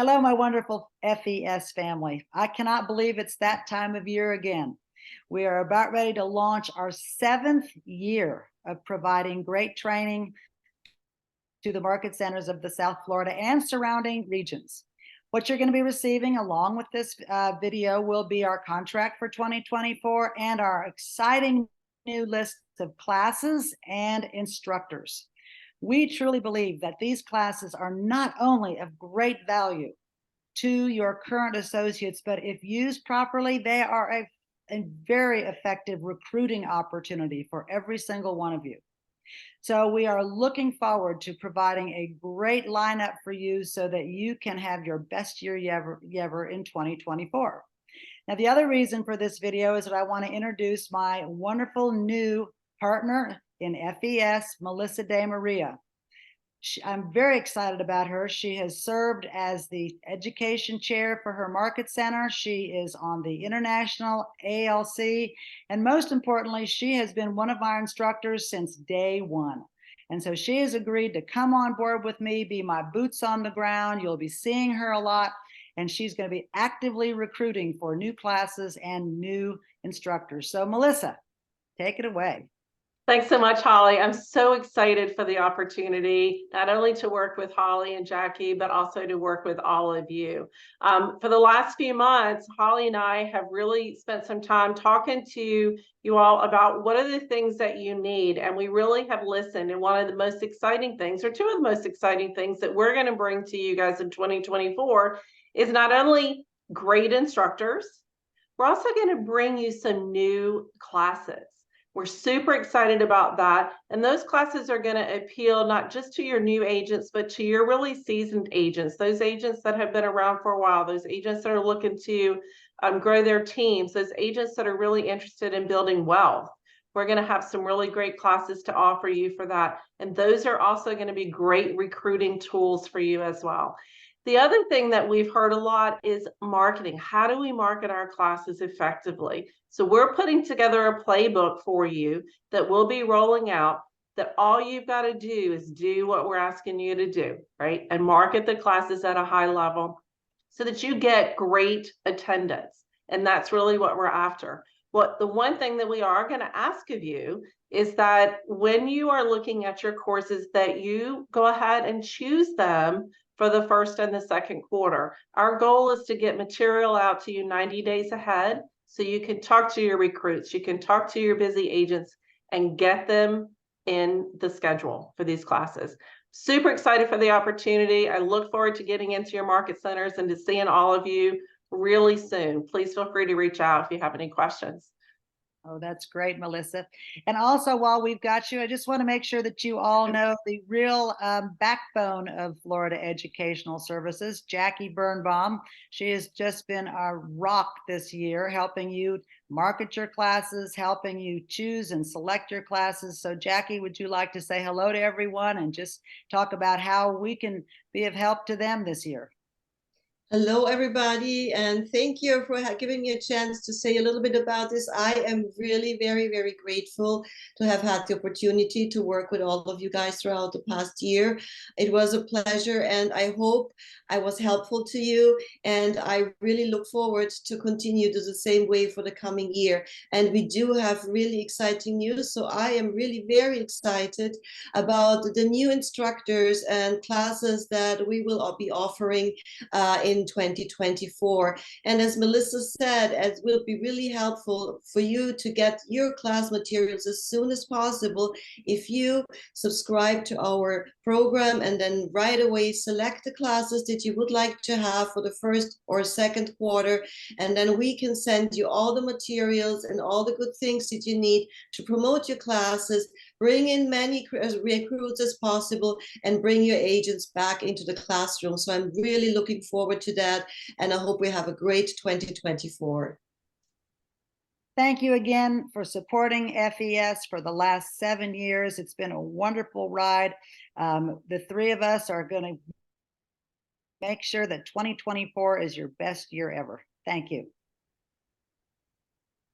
Hello, my wonderful FES family. I cannot believe it's that time of year again. We are about ready to launch our 7th year of providing great training to the market centers of the South Florida and surrounding regions. What you're going to be receiving along with this video will be our contract for 2024 and our exciting new list of classes and instructors. We truly believe that these classes are not only of great value to your current associates, but if used properly, they are a very effective recruiting opportunity for every single one of you. So we are looking forward to providing a great lineup for you so that you can have your best year ever in 2024. Now, the other reason for this video is that I want to introduce my wonderful new partner in FES, Melissa De Maria. I'm very excited about her. She has served as the education chair for her market center. She is on the international ALC. And most importantly, she has been one of our instructors since day one. And so she has agreed to come on board with me, be my boots on the ground. You'll be seeing her a lot. And she's going to be actively recruiting for new classes and new instructors. So Melissa, take it away. Thanks so much, Holly. I'm so excited for the opportunity, not only to work with Holly and Jackie, but also to work with all of you. For the last few months, Holly and I have really spent some time talking to you all about what are the things that you need. And we really have listened. And one of the most exciting things, or two of the most exciting things that we're going to bring to you guys in 2024 is not only great instructors, we're also going to bring you some new classes. We're super excited about that. And those classes are going to appeal not just to your new agents, but to your really seasoned agents, those agents that have been around for a while, those agents that are looking to grow their teams, those agents that are really interested in building wealth. We're going to have some really great classes to offer you for that. And those are also going to be great recruiting tools for you as well. The other thing that we've heard a lot is marketing. How do we market our classes effectively? So we're putting together a playbook for you that we'll be rolling out, that all you've got to do is do what we're asking you to do, right? And market the classes at a high level so that you get great attendance. And that's really what we're after. The one thing that we are going to ask of you is that when you are looking at your courses, that you go ahead and choose them for the first and the second quarter. Our goal is to get material out to you 90 days ahead so you can talk to your recruits, you can talk to your busy agents and get them in the schedule for these classes. Super excited for the opportunity. I look forward to getting into your market centers and to seeing all of you really soon. Please feel free to reach out if you have any questions. Oh, that's great, Melissa. And also, while we've got you, I just want to make sure that you all know the real backbone of Florida Educational Services, Jackie Birnbaum. She has just been a rock this year, helping you market your classes, helping you choose and select your classes. So Jackie, would you like to say hello to everyone and just talk about how we can be of help to them this year? Hello, everybody, and thank you for giving me a chance to say a little bit about this. I am really very, very grateful to have had the opportunity to work with all of you guys throughout the past year. It was a pleasure, and I hope I was helpful to you, and I really look forward to continue to the same way for the coming year. And we do have really exciting news, so I am really very excited about the new instructors and classes that we will be offering in 2024. And as Melissa said, it will be really helpful for you to get your class materials as soon as possible if you subscribe to our program and then right away select the classes that you would like to have for the first or second quarter, and then we can send you all the materials and all the good things that you need to promote your classes, bring in many recruits as possible, and bring your agents back into the classroom. So I'm really looking forward to that, and I hope we have a great 2024. Thank you again for supporting FES for the last 7 years. It's been a wonderful ride. The three of us are going to make sure that 2024 is your best year ever. Thank you.